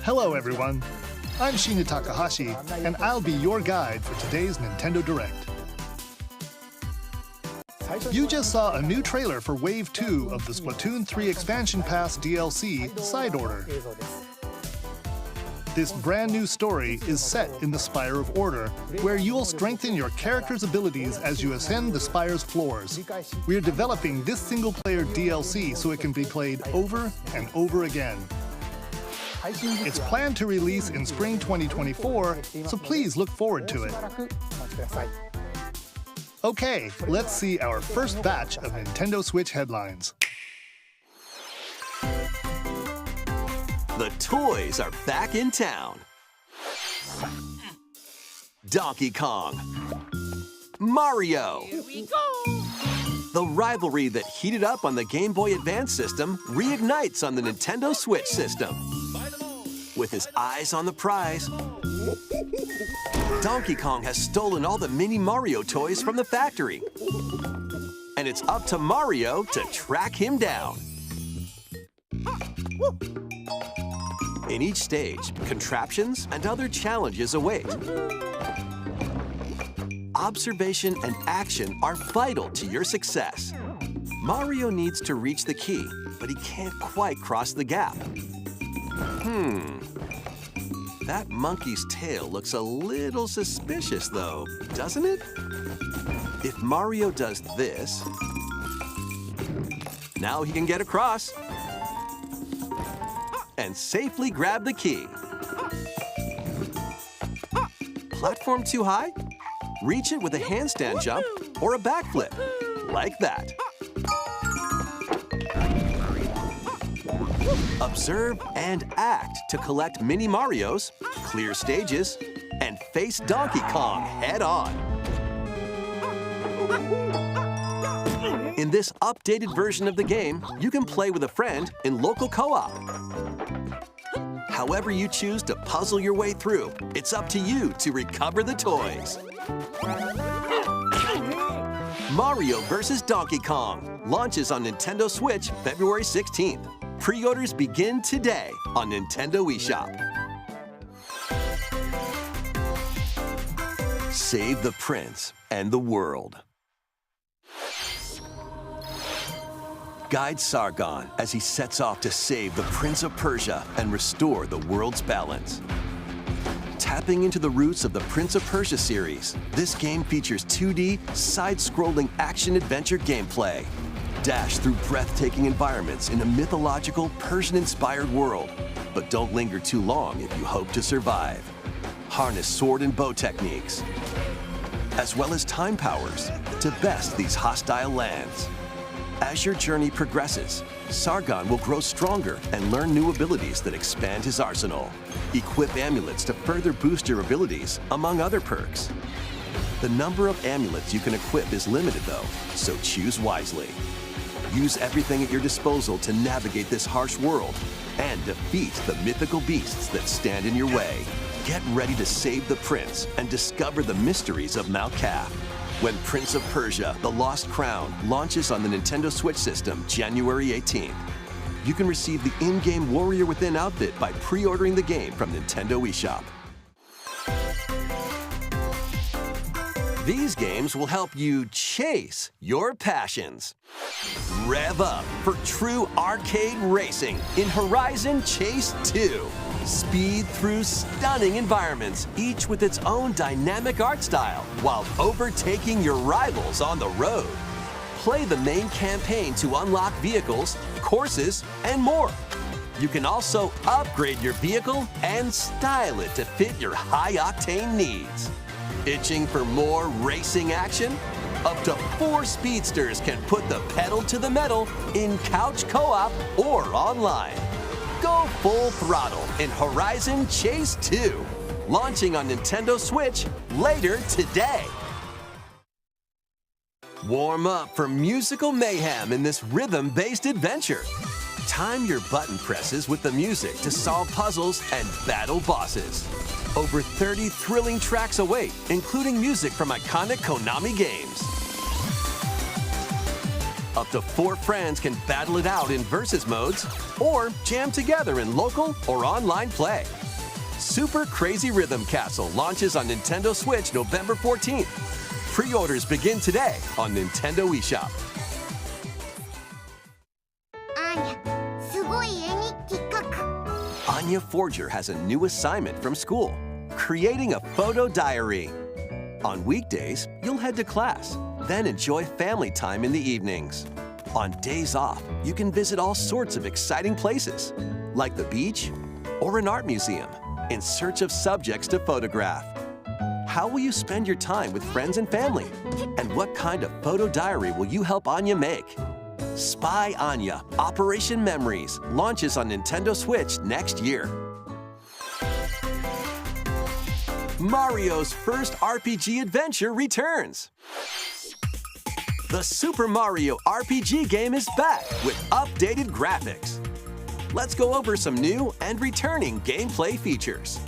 Hello everyone, I'm Shinya Takahashi, and I'll be your guide for today's Nintendo Direct. You just saw a new trailer for Wave 2 of the Splatoon 3 Expansion Pass DLC, Side Order. This brand new story is set in the Spire of Order, where you'll strengthen your character's abilities as you ascend the Spire's floors. We're developing this single-player DLC so it can be played over and over again. It's planned to release in spring 2024, so please look forward to it. Okay, let's see our first batch of Nintendo Switch headlines. The toys are back in town. Donkey Kong. Mario. Here we go. The rivalry that heated up on the Game Boy Advance system reignites on the Nintendo Switch system. With his eyes on the prize, Donkey Kong has stolen all the mini Mario toys from the factory. And it's up to Mario to track him down. In each stage, contraptions and other challenges await. Observation and action are vital to your success. Mario needs to reach the key, but he can't quite cross the gap. That monkey's tail looks a little suspicious, though, doesn't it? If Mario does this, now he can get across and safely grab the key. Platform too high? Reach it with a handstand jump or a backflip, like that. Observe and act to collect mini Marios, clear stages, and face Donkey Kong head-on. In this updated version of the game, you can play with a friend in local co-op. However you choose to puzzle your way through, it's up to you to recover the toys. Mario vs. Donkey Kong launches on Nintendo Switch February 16th. Pre-orders begin today on Nintendo eShop. Save the prince and the world. Guide Sargon as he sets off to save the Prince of Persia and restore the world's balance. Tapping into the roots of the Prince of Persia series, this game features 2D, side-scrolling action-adventure gameplay. Dash through breathtaking environments in a mythological, Persian-inspired world. But don't linger too long if you hope to survive. Harness sword and bow techniques, as well as time powers, to best these hostile lands. As your journey progresses, Sargon will grow stronger and learn new abilities that expand his arsenal. Equip amulets to further boost your abilities, among other perks. The number of amulets you can equip is limited, though, so choose wisely. Use everything at your disposal to navigate this harsh world and defeat the mythical beasts that stand in your way. Get ready to save the prince and discover the mysteries of Mount Kaf. When Prince of Persia: The Lost Crown launches on the Nintendo Switch system January 18th. You can receive the in-game Warrior Within outfit by pre-ordering the game from Nintendo eShop. These games will help you chase your passions. Rev up for true arcade racing in Horizon Chase 2. Speed through stunning environments, each with its own dynamic art style, while overtaking your rivals on the road. Play the main campaign to unlock vehicles, courses, and more. You can also upgrade your vehicle and style it to fit your high-octane needs. Itching for more racing action? Up to 4 speedsters can put the pedal to the metal in couch co-op or online. Go full throttle in Horizon Chase 2, launching on Nintendo Switch later today. Warm up for musical mayhem in this rhythm-based adventure. Time your button presses with the music to solve puzzles and battle bosses. Over 30 thrilling tracks await, including music from iconic Konami games. Up to 4 friends can battle it out in versus modes or jam together in local or online play. Super Crazy Rhythm Castle launches on Nintendo Switch November 14th. Pre-orders begin today on Nintendo eShop. Anya Forger has a new assignment from school, creating a photo diary. On weekdays, you'll head to class, then enjoy family time in the evenings. On days off, you can visit all sorts of exciting places, like the beach or an art museum, in search of subjects to photograph. How will you spend your time with friends and family? And what kind of photo diary will you help Anya make? Spy Anya Operation Memories launches on Nintendo Switch next year. Mario's first RPG adventure returns. The Super Mario RPG game is back with updated graphics. Let's go over some new and returning gameplay features.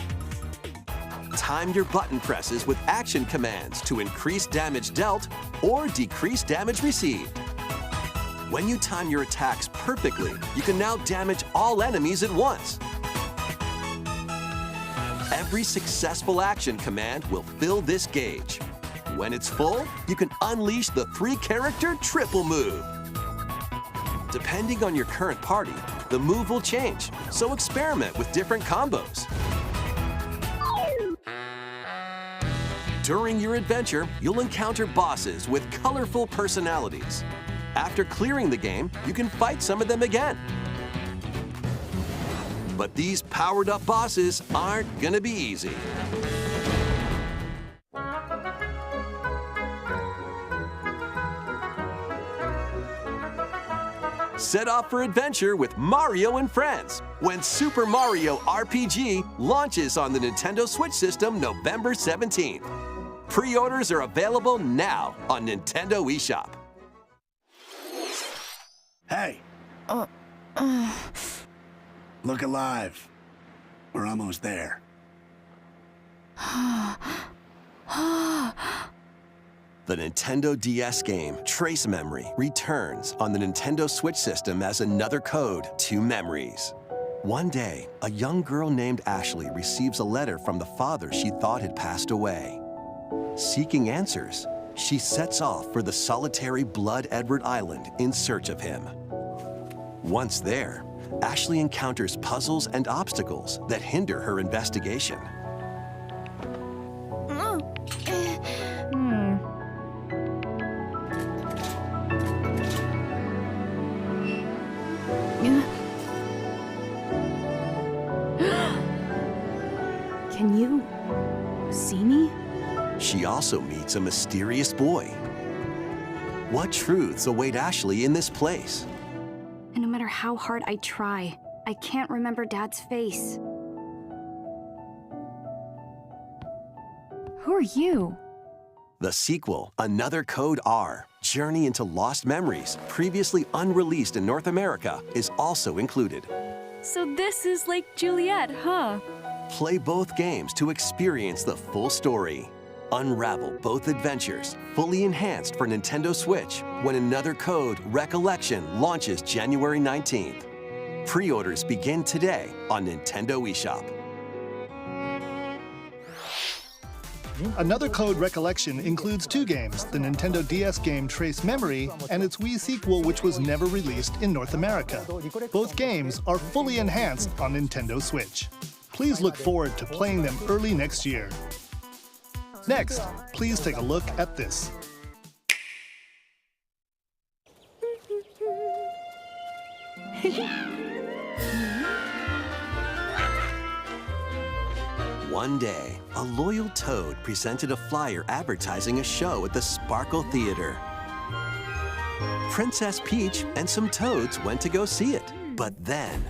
Time your button presses with action commands to increase damage dealt or decrease damage received. When you time your attacks perfectly, you can now damage all enemies at once. Every successful action command will fill this gauge. When it's full, you can unleash the 3-character triple move. Depending on your current party, the move will change, so experiment with different combos. During your adventure, you'll encounter bosses with colorful personalities. After clearing the game, you can fight some of them again. But these powered-up bosses aren't gonna be easy. Set off for adventure with Mario and Friends when Super Mario RPG launches on the Nintendo Switch system November 17th. Pre-orders are available now on Nintendo eShop. Hey! Look alive. We're almost there. The Nintendo DS game, Trace Memory, returns on the Nintendo Switch system as another code to memories. One day, a young girl named Ashley receives a letter from the father she thought had passed away. Seeking answers, she sets off for the solitary Blood Edward Island in search of him. Once there, Ashley encounters puzzles and obstacles that hinder her investigation. Can you see me? She also meets a mysterious boy. What truths await Ashley in this place? And no matter how hard I try, I can't remember Dad's face. Who are you? The sequel, Another Code R, Journey into Lost Memories, previously unreleased in North America, is also included. So this is like Juliet, huh? Play both games to experience the full story. Unravel both adventures, fully enhanced for Nintendo Switch, when Another Code Recollection launches January 19th. Pre-orders begin today on Nintendo eShop. Another code recollection includes two games, the Nintendo DS game Trace Memory and its Wii sequel, which was never released in North America. Both games are fully enhanced on Nintendo Switch. Please look forward to playing them early next year. Next, please take a look at this. One day, a loyal toad presented a flyer advertising a show at the Sparkle Theater. Princess Peach and some toads went to go see it, but then...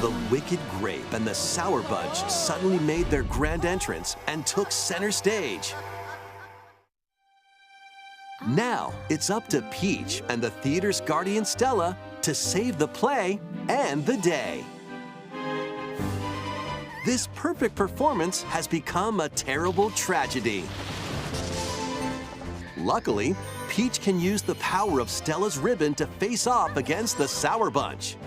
The Wicked Grape and the Sour Bunch suddenly made their grand entrance and took center stage. Now, it's up to Peach and the theater's guardian Stella to save the play and the day. This perfect performance has become a terrible tragedy. Luckily, Peach can use the power of Stella's ribbon to face off against the Sour Bunch.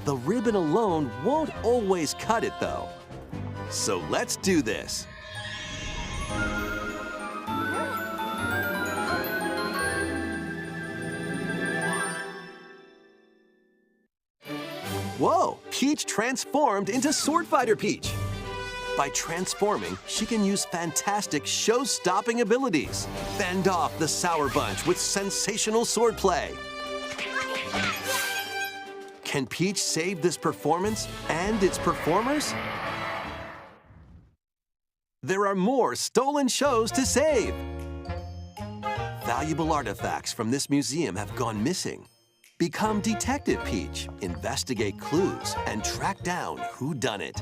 The ribbon alone won't always cut it, though. So let's do this. Whoa! Peach transformed into Sword Fighter Peach. By transforming, she can use fantastic show-stopping abilities. Fend off the Sour Bunch with sensational swordplay. Can Peach save this performance and its performers? There are more stolen shows to save. Valuable artifacts from this museum have gone missing. Become Detective Peach, investigate clues, and track down who done it.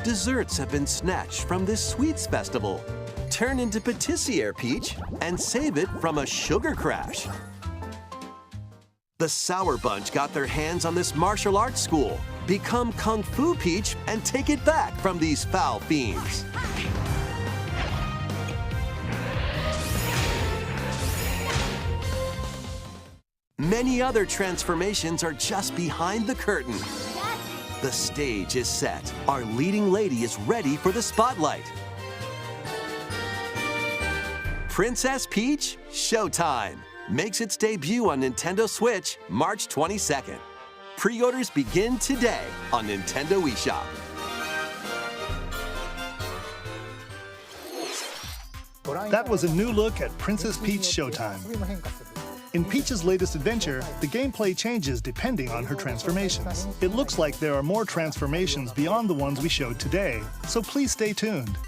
Desserts have been snatched from this sweets festival. Turn into Patissiere Peach and save it from a sugar crash. The Sour Bunch got their hands on this martial arts school. Become Kung Fu Peach and take it back from these foul fiends. Many other transformations are just behind the curtain. The stage is set. Our leading lady is ready for the spotlight. Princess Peach Showtime makes its debut on Nintendo Switch March 22nd. Pre-orders begin today on Nintendo eShop. That was a new look at Princess Peach Showtime. In Peach's latest adventure, the gameplay changes depending on her transformations. It looks like there are more transformations beyond the ones we showed today, so please stay tuned.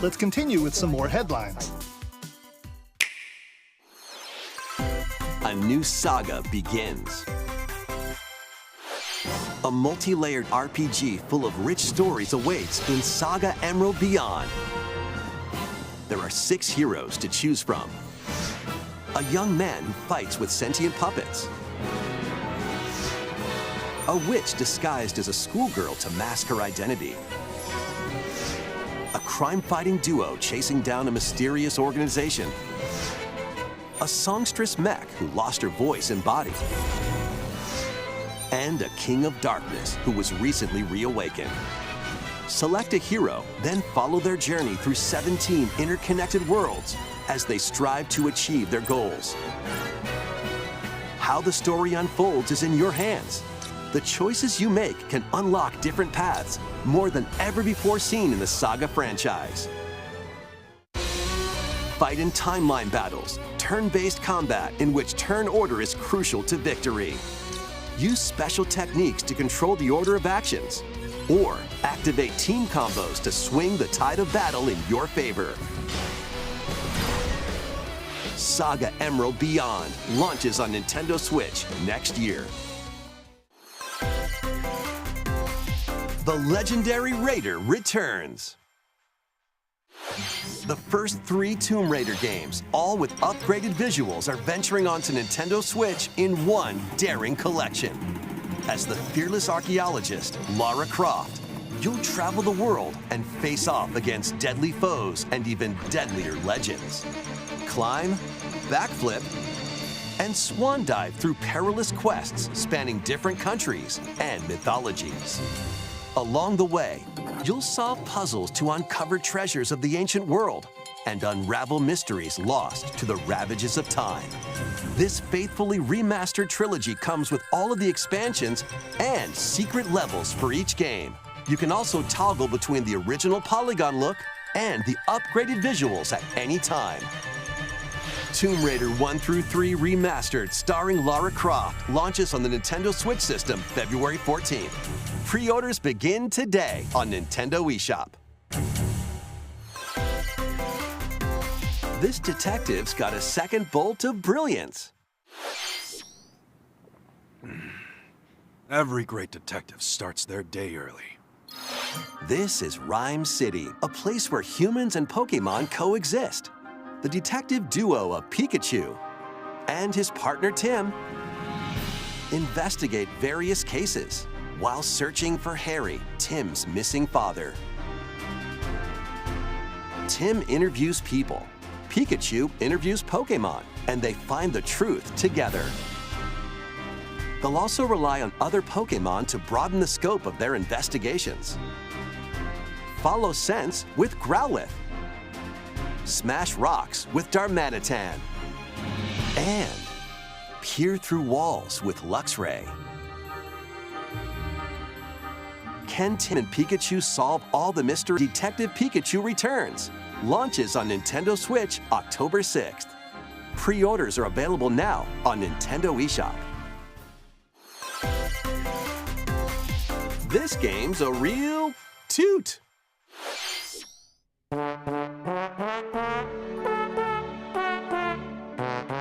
Let's continue with some more headlines. A new saga begins. A multi-layered RPG full of rich stories awaits in Saga Emerald Beyond. There are 6 heroes to choose from. A young man who fights with sentient puppets. A witch disguised as a schoolgirl to mask her identity. A crime-fighting duo chasing down a mysterious organization. A songstress mech who lost her voice and body. And a king of darkness who was recently reawakened. Select a hero, then follow their journey through 17 interconnected worlds as they strive to achieve their goals. How the story unfolds is in your hands. The choices you make can unlock different paths, more than ever before seen in the Saga franchise. Fight in timeline battles, turn-based combat in which turn order is crucial to victory. Use special techniques to control the order of actions, or activate team combos to swing the tide of battle in your favor. Saga Emerald Beyond launches on Nintendo Switch next year. The legendary Raider returns. The first 3 Tomb Raider games, all with upgraded visuals, are venturing onto Nintendo Switch in one daring collection. As the fearless archaeologist, Lara Croft, you'll travel the world and face off against deadly foes and even deadlier legends. climb, backflip, and swan dive through perilous quests spanning different countries and mythologies. Along the way, you'll solve puzzles to uncover treasures of the ancient world and unravel mysteries lost to the ravages of time. This faithfully remastered trilogy comes with all of the expansions and secret levels for each game. You can also toggle between the original polygon look and the upgraded visuals at any time. Tomb Raider 1 through 3 Remastered starring Lara Croft launches on the Nintendo Switch system February 14th. Pre-orders begin today on Nintendo eShop. This detective's got a second bolt of brilliance. Every great detective starts their day early. This is Rhyme City, a place where humans and Pokémon coexist. The detective duo of Pikachu and his partner Tim investigate various cases while searching for Harry, Tim's missing father. Tim interviews people, Pikachu interviews Pokémon, and they find the truth together. They'll also rely on other Pokémon to broaden the scope of their investigations. Follow scents with Growlithe. Smash rocks with Darmanitan. And peer through walls with Luxray. Can Tim and Pikachu solve all the mystery? Detective Pikachu Returns launches on Nintendo Switch October 6th. Pre-orders are available now on Nintendo eShop. This game's a real toot.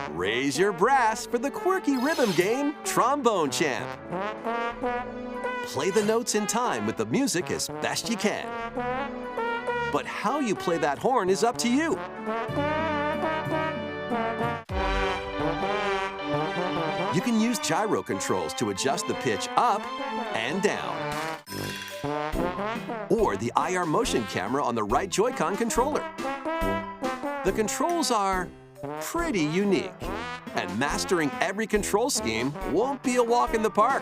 Raise your brass for the quirky rhythm game, Trombone Champ. Play the notes in time with the music as best you can. But how you play that horn is up to you. You can use gyro controls to adjust the pitch up and down. Or the IR motion camera on the right Joy-Con controller. The controls are pretty unique, and mastering every control scheme won't be a walk in the park.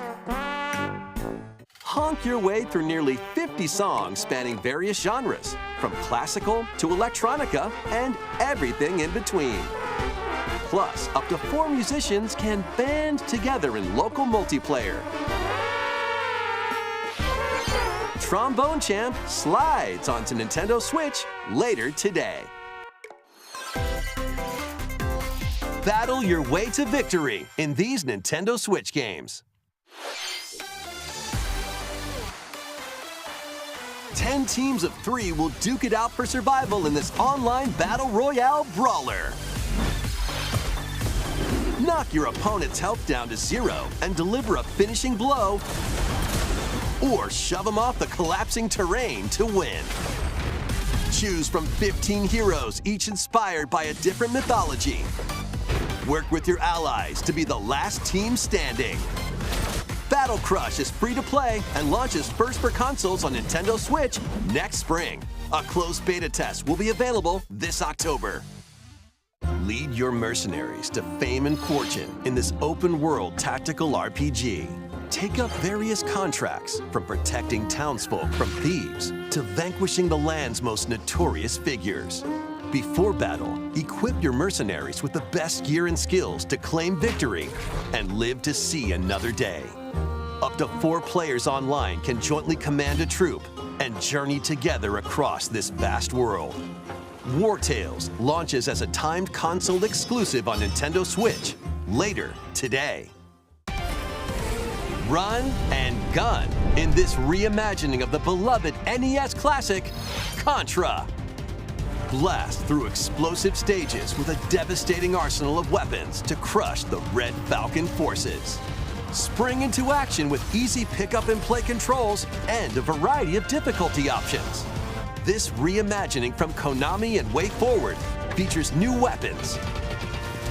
Honk your way through nearly 50 songs spanning various genres, from classical to electronica and everything in between. Plus, up to 4 musicians can band together in local multiplayer. Trombone Champ slides onto Nintendo Switch later today. Battle your way to victory in these Nintendo Switch games. 10 teams of 3 will duke it out for survival in this online battle royale brawler. Knock your opponent's health down to 0 and deliver a finishing blow, or shove them off the collapsing terrain to win. Choose from 15 heroes, each inspired by a different mythology. Work with your allies to be the last team standing. Battle Crush is free to play and launches first for consoles on Nintendo Switch next spring. A closed beta test will be available this October. Lead your mercenaries to fame and fortune in this open-world tactical RPG. Take up various contracts, from protecting townsfolk from thieves to vanquishing the land's most notorious figures. Before battle, equip your mercenaries with the best gear and skills to claim victory and live to see another day. Up to 4 players online can jointly command a troop and journey together across this vast world. War Tales launches as a timed console exclusive on Nintendo Switch later today. Run and gun in this reimagining of the beloved NES classic, Contra. Blast through explosive stages with a devastating arsenal of weapons to crush the Red Falcon forces. Spring into action with easy pick-up and play controls and a variety of difficulty options. This reimagining from Konami and WayForward features new weapons,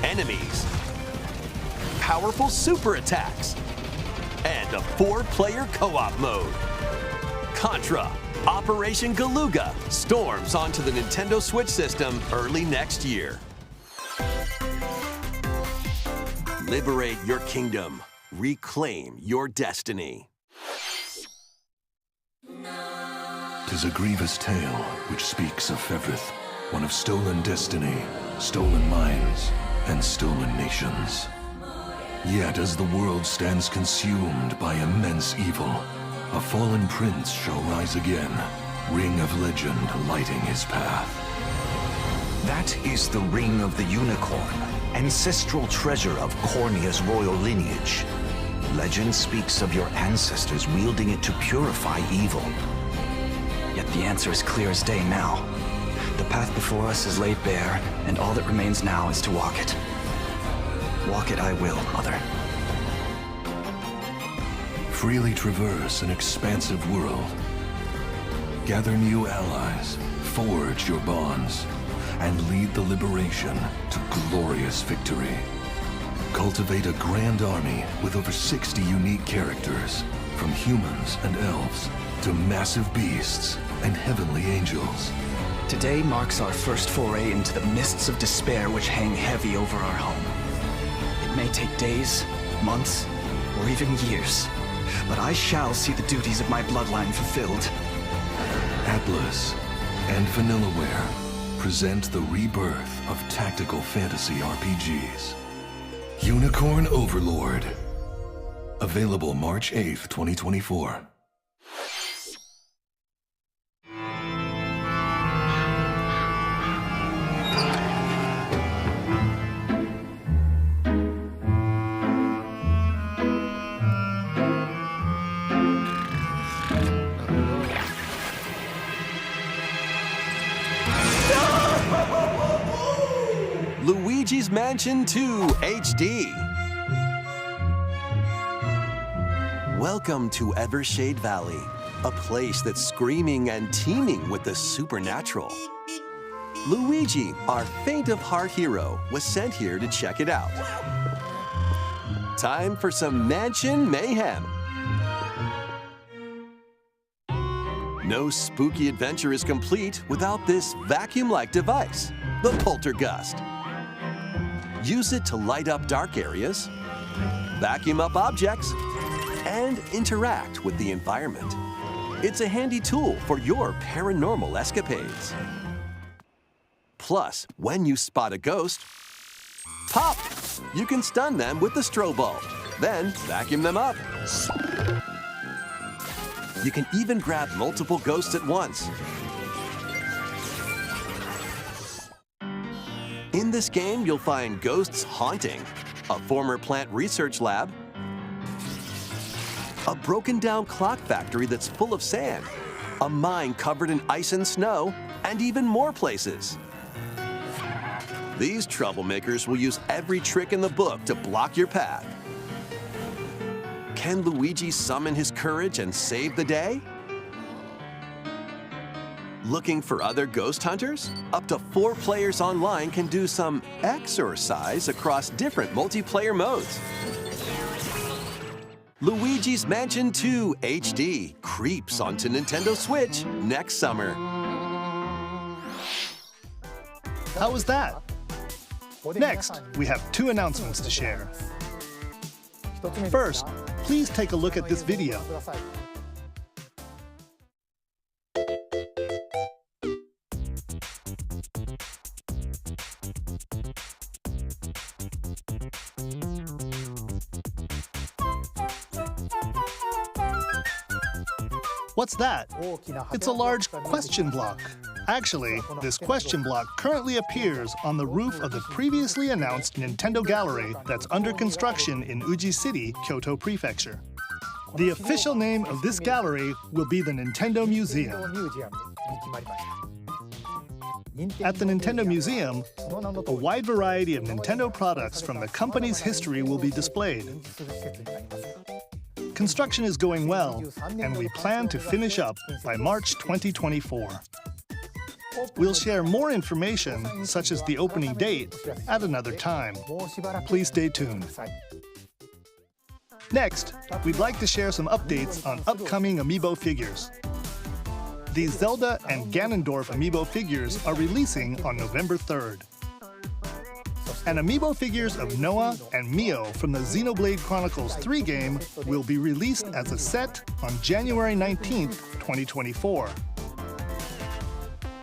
enemies, powerful super attacks, and a 4-player co-op mode. Contra Operation Galuga storms onto the Nintendo Switch system early next year. Liberate your kingdom. Reclaim your destiny. 'Tis a grievous tale which speaks of Fevrith, one of stolen destiny, stolen minds, and stolen nations. Yet as the world stands consumed by immense evil, a fallen prince shall rise again, ring of legend lighting his path. That is the Ring of the Unicorn, ancestral treasure of Cornea's royal lineage. Legend speaks of your ancestors wielding it to purify evil. Yet the answer is clear as day now. The path before us is laid bare, and all that remains now is to walk it. Walk it I will, Mother. Freely traverse an expansive world. Gather new allies, forge your bonds, and lead the liberation to glorious victory. Cultivate a grand army with over 60 unique characters, from humans and elves to massive beasts and heavenly angels. Today marks our first foray into the mists of despair which hang heavy over our home. It may take days, months, or even years, but I shall see the duties of my bloodline fulfilled. Atlas and Vanillaware present the rebirth of tactical fantasy RPGs. Unicorn Overlord. Available March 8th, 2024. Luigi's Mansion 2 HD. Welcome to Evershade Valley, a place that's screaming and teeming with the supernatural. Luigi, our faint of heart hero, was sent here to check it out. Time for some mansion mayhem. No spooky adventure is complete without this vacuum-like device, the Poltergust. Use it to light up dark areas, vacuum up objects, and interact with the environment. It's a handy tool for your paranormal escapades. Plus, when you spot a ghost, pop! You can stun them with the strobe bulb, then vacuum them up. You can even grab multiple ghosts at once. In this game, you'll find ghosts haunting, a former plant research lab, a broken-down clock factory that's full of sand, a mine covered in ice and snow, and even more places. These troublemakers will use every trick in the book to block your path. Can Luigi summon his courage and save the day? Looking for other ghost hunters? Up to 4 players online can do some exercise across different multiplayer modes. Luigi's Mansion 2 HD creeps onto Nintendo Switch next summer. How was that? Next, we have 2 announcements to share. First, please take a look at this video. What's that? It's a large question block. Actually, this question block currently appears on the roof of the previously announced Nintendo Gallery that's under construction in Uji City, Kyoto Prefecture. The official name of this gallery will be the Nintendo Museum. At the Nintendo Museum, a wide variety of Nintendo products from the company's history will be displayed. Construction is going well, and we plan to finish up by March 2024. We'll share more information, such as the opening date, at another time. Please stay tuned. Next, we'd like to share some updates on upcoming Amiibo figures. The Zelda and Ganondorf Amiibo figures are releasing on November 3rd. And amiibo figures of Noah and Mio from the Xenoblade Chronicles 3 game will be released as a set on January 19th, 2024.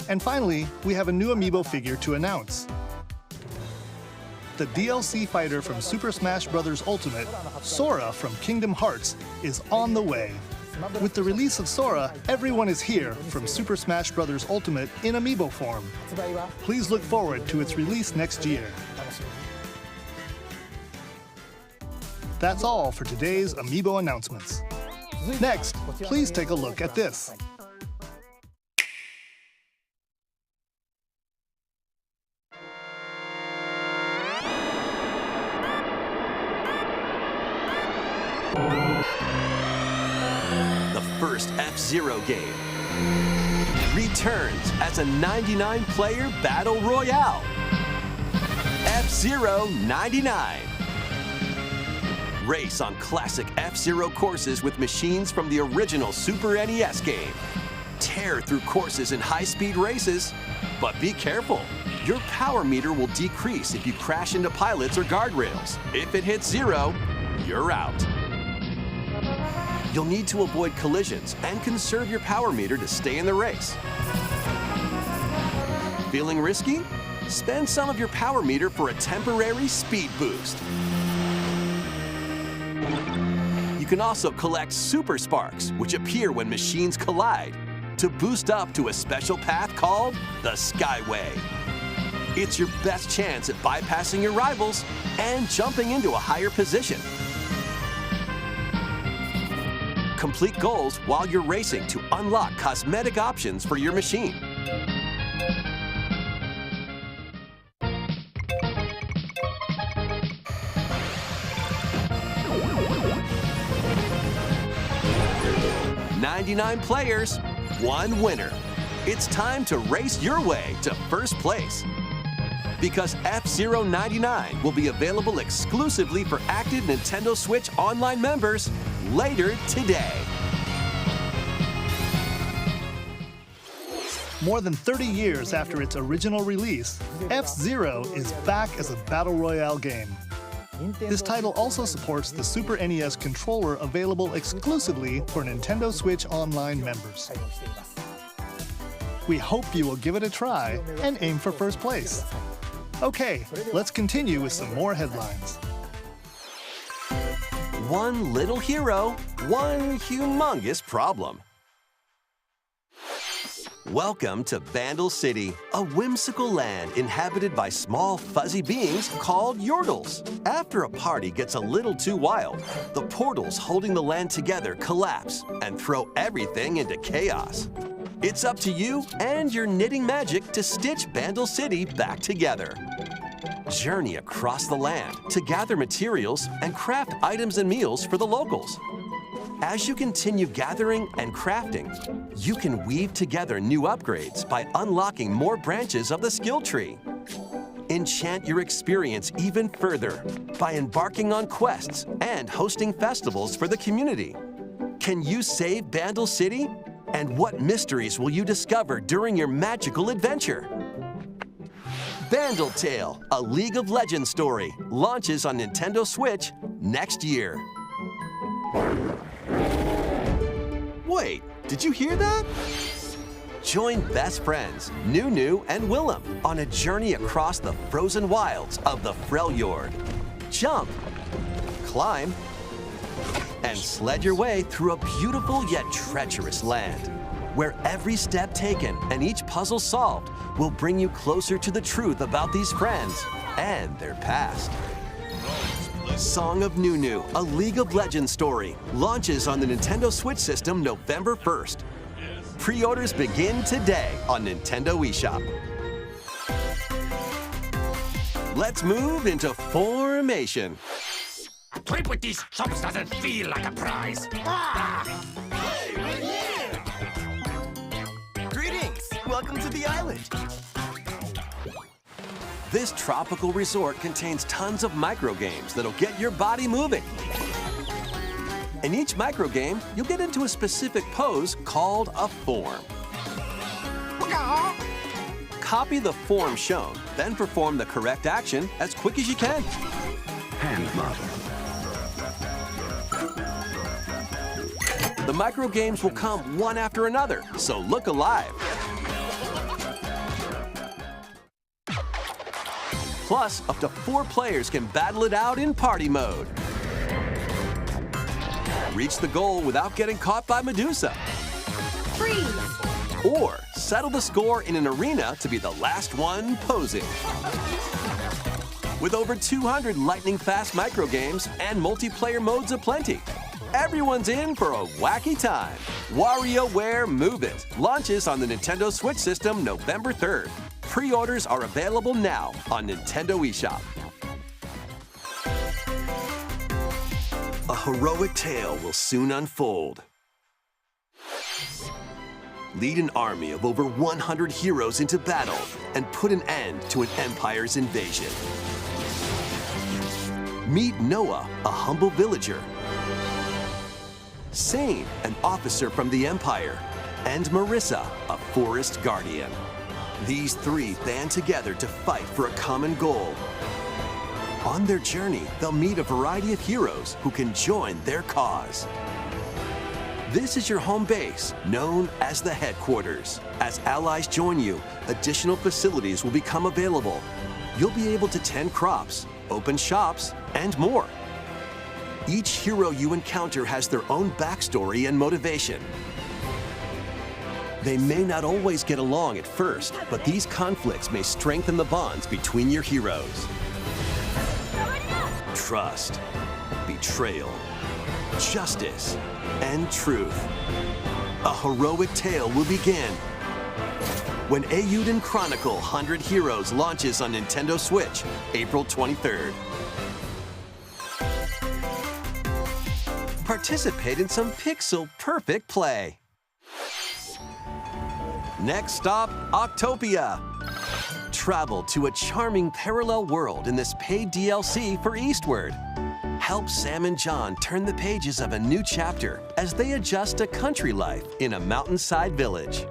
And finally, we have a new amiibo figure to announce. The DLC fighter from Super Smash Bros. Ultimate, Sora from Kingdom Hearts, is on the way. With the release of Sora, everyone is here from Super Smash Bros. Ultimate in amiibo form. Please look forward to its release next year. That's all for today's amiibo announcements. Next, please take a look at this. The first F-Zero game returns as a 99-player battle royale. F-Zero 99. Race on classic F-Zero courses with machines from the original Super NES game. Tear through courses in high-speed races, but be careful. Your power meter will decrease if you crash into pilots or guardrails. If it hits 0, you're out. You'll need to avoid collisions and conserve your power meter to stay in the race. Feeling risky? Spend some of your power meter for a temporary speed boost. You can also collect Super Sparks, which appear when machines collide, to boost up to a special path called the Skyway. It's your best chance at bypassing your rivals and jumping into a higher position. Complete goals while you're racing to unlock cosmetic options for your machine. "99 players, 1 winner." It's time to race your way to first place. Because F-Zero 99 will be available exclusively for active Nintendo Switch Online members later today. More than 30 years after its original release, F-Zero is back as a battle royale game. This title also supports the Super NES controller available exclusively for Nintendo Switch Online members. We hope you will give it a try and aim for first place. Okay, let's continue with some more headlines. One little hero, one humongous problem. Welcome to Vandal City, a whimsical land inhabited by small fuzzy beings called Yordles. After a party gets a little too wild, the portals holding the land together collapse and throw everything into chaos. It's up to you and your knitting magic to stitch Vandal City back together. Journey across the land to gather materials and craft items and meals for the locals. As you continue gathering and crafting, you can weave together new upgrades by unlocking more branches of the skill tree. Enchant your experience even further by embarking on quests and hosting festivals for the community. Can you save Vandal City? And what mysteries will you discover during your magical adventure? Vandal Tale, a League of Legends story, launches on Nintendo Switch next year. Wait, did you hear that? Join best friends Nunu and Willem on a journey across the frozen wilds of the Freljord. Jump, climb, and sled your way through a beautiful yet treacherous land, where every step taken and each puzzle solved will bring you closer to the truth about these friends and their past. Song of Nunu, a League of Legends story, launches on the Nintendo Switch system November 1st. Pre-orders begin today on Nintendo eShop. Let's move into Formation. A trip with these chumps doesn't feel like a prize. Ah! Greetings! Welcome to the island. This tropical resort contains tons of microgames that'll get your body moving. In each microgame, you'll get into a specific pose called a form. copy the form shown, then perform the correct action as quick as you can. Hand model. The micro games will come one after another, so look alive. Plus, up to 4 players can battle it out in party mode. Reach the goal without getting caught by Medusa. Freeze! Or settle the score in an arena to be the last one posing. With over 200 lightning-fast micro games and multiplayer modes aplenty, everyone's in for a wacky time. WarioWare Move It launches on the Nintendo Switch system November 3rd. Pre-orders are available now on Nintendo eShop. A heroic tale will soon unfold. Lead an army of over 100 heroes into battle and put an end to an empire's invasion. Meet Noah, a humble villager, Sane, an officer from the Empire, and Marissa, a forest guardian. These 3 band together to fight for a common goal. On their journey, they'll meet a variety of heroes who can join their cause. This is your home base, known as the headquarters. As allies join you, additional facilities will become available. You'll be able to tend crops, open shops, and more. Each hero you encounter has their own backstory and motivation. They may not always get along at first, but these conflicts may strengthen the bonds between your heroes. Trust, betrayal, justice, and truth. A heroic tale will begin when Eiyuden Chronicle 100 Heroes launches on Nintendo Switch, April 23rd. Participate in some pixel-perfect play. Next stop, Octopia. Travel to a charming parallel world in this paid DLC for Eastward. Help Sam and John turn the pages of a new chapter as they adjust to country life in a mountainside village.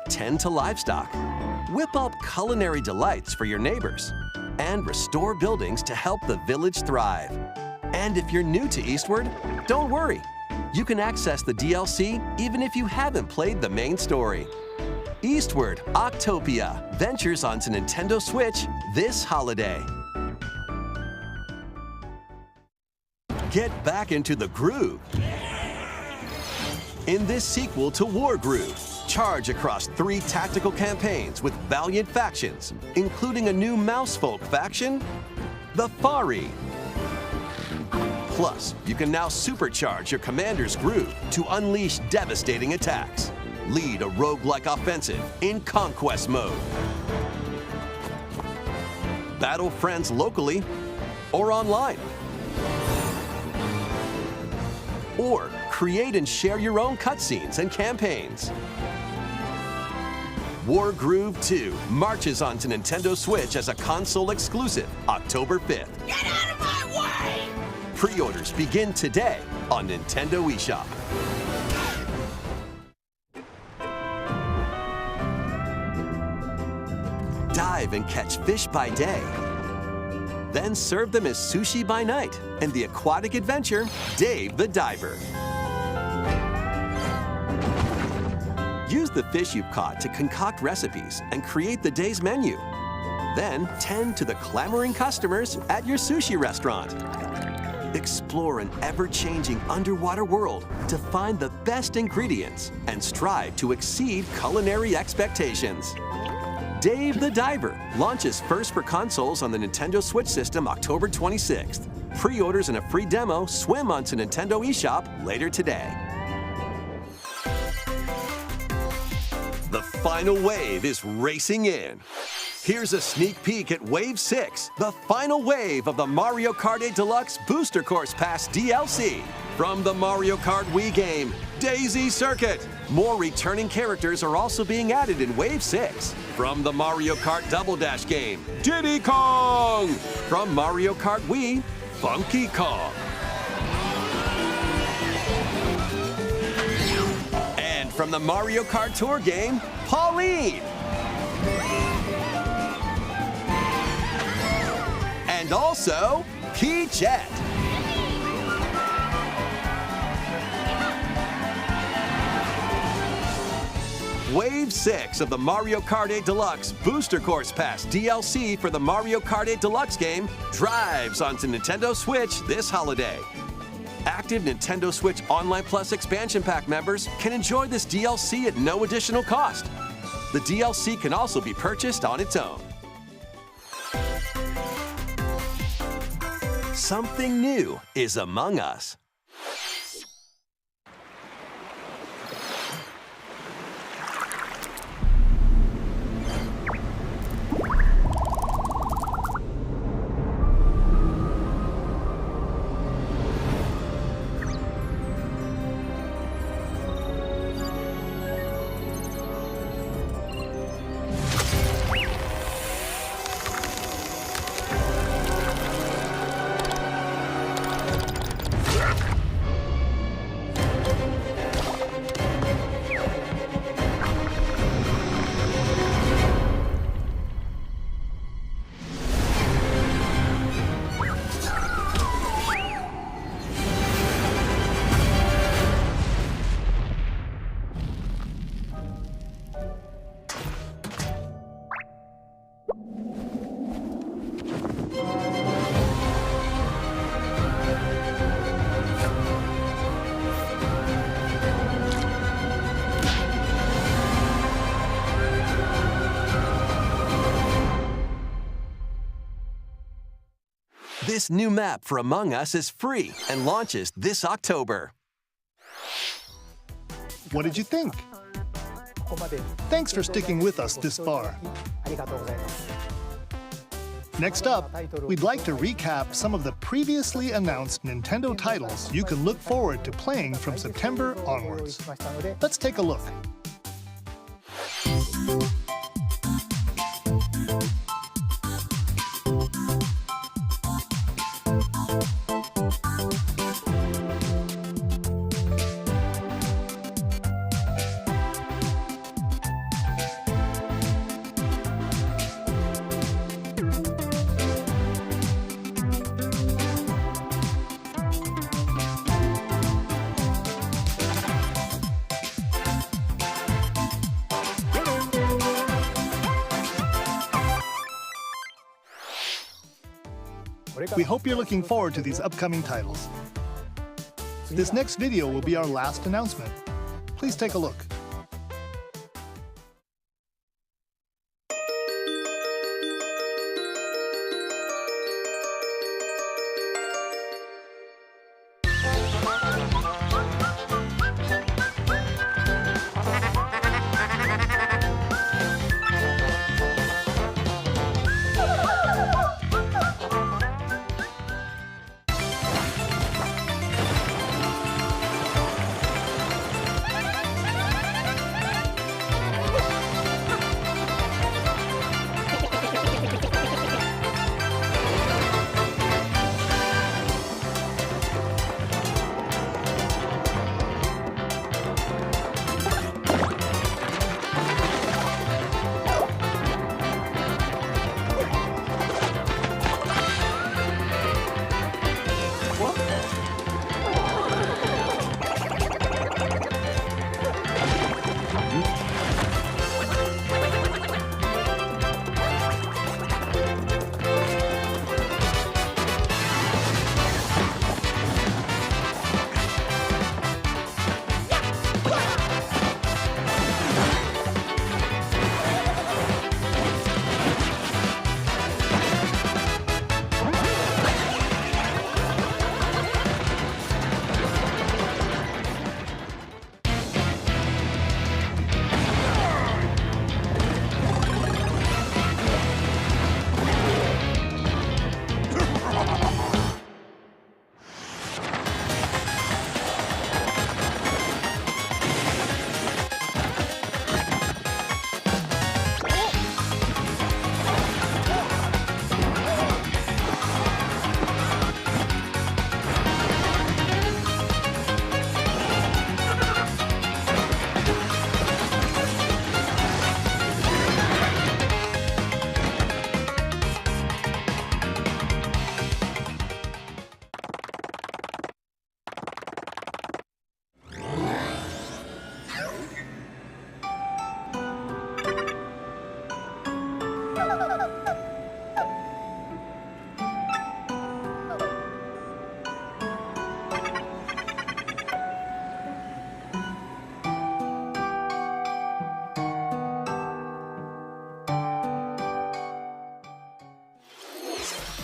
Tend to livestock, whip up culinary delights for your neighbors, and restore buildings to help the village thrive. And if you're new to Eastward, don't worry. You can access the DLC even if you haven't played the main story. Eastward Octopia ventures onto Nintendo Switch this holiday. Get back into the groove. In this sequel to War Groove, charge across 3 tactical campaigns with valiant factions, including a new Mousefolk faction, the Fari. Plus, you can now supercharge your commander's groove to unleash devastating attacks. Lead a roguelike offensive in Conquest mode. Battle friends locally or online. Or create and share your own cutscenes and campaigns. War Groove 2 marches onto Nintendo Switch as a console exclusive October 5th. Get out of my way! Pre-orders begin today on Nintendo eShop. Dive and catch fish by day. Then serve them as sushi by night in the aquatic adventure, Dave the Diver. Use the fish you've caught to concoct recipes and create the day's menu. Then tend to the clamoring customers at your sushi restaurant. Explore an ever-changing underwater world to find the best ingredients and strive to exceed culinary expectations. Dave the Diver launches first for consoles on the Nintendo Switch system October 26th. Pre-orders and a free demo swim onto Nintendo eShop later today. The final wave is racing in. Here's a sneak peek at Wave 6, the final wave of the Mario Kart 8 Deluxe Booster Course Pass DLC. From the Mario Kart Wii game, Daisy Circuit. More returning characters are also being added in Wave 6. From the Mario Kart Double Dash game, Diddy Kong. From Mario Kart Wii, Funky Kong. And from the Mario Kart Tour game, Pauline. and also Key Jet. Wave 6 of the Mario Kart 8 Deluxe Booster Course Pass DLC for the Mario Kart 8 Deluxe game drives onto Nintendo Switch this holiday. Active Nintendo Switch Online Plus expansion pack members can enjoy this DLC at no additional cost. The DLC can also be purchased on its own. Something new is among us. This new map for Among Us is free and launches this October. What did you think? Thanks for sticking with us this far. Next up, we'd like to recap some of the previously announced Nintendo titles you can look forward to playing from September onwards. Let's take a look. We hope you're looking forward to these upcoming titles. This next video will be our last announcement. Please take a look.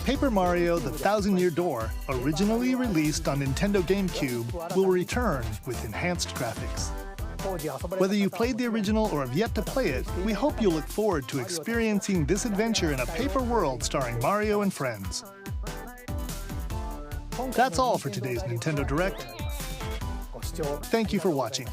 Paper Mario: The Thousand-Year Door, originally released on Nintendo GameCube, will return with enhanced graphics. Whether you played the original or have yet to play it, we hope you'll look forward to experiencing this adventure in a paper world starring Mario and friends. That's all for today's Nintendo Direct. Thank you for watching.